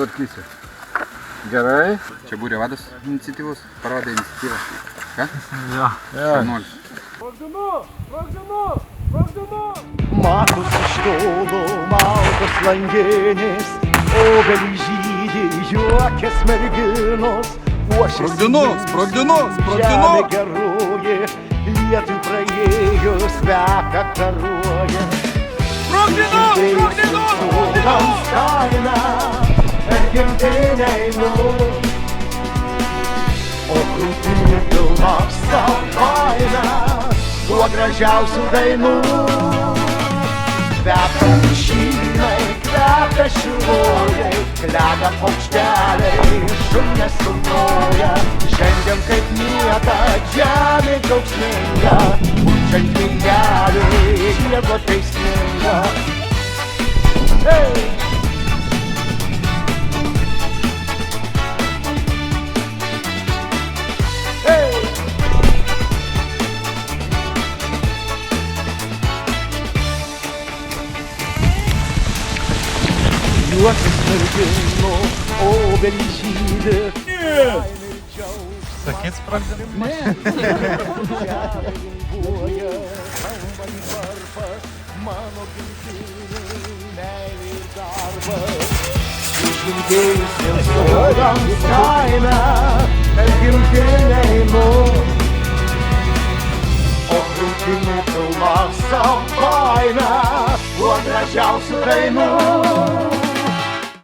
Tvarkysiu. Gerai. Čia būrio vadas iniciatyvos, parodė iniciatyvą. Ką? Jo. Šarnuolis. Matos iš tolo, maltos langenės, obelį žydį, juokės merginos. Sprogdinu! Žemė geroji, lietų praėjus, veka karuoja. Sprogdinu! Kaina, per gimtinę einu, o krūtinė pilna savaime, tuo gražiausių dainų. Kvepia pušynai, kvepia šilojai, klega paukšteliai, šunės sunoja. Šiandien kaip niekad žemė džiaugsminga, pučiant vėjeliui, sniego teisminga. Hey! Juokis mergino, obelį žydį. Sakyt sprogdinu? Ne. Mano gimtinė, meilė ir darbas. Išgimtėjusiems sodams kaime, per gimtinę einu, o krūtinė pilna savaime, tuo gražiausių dainų.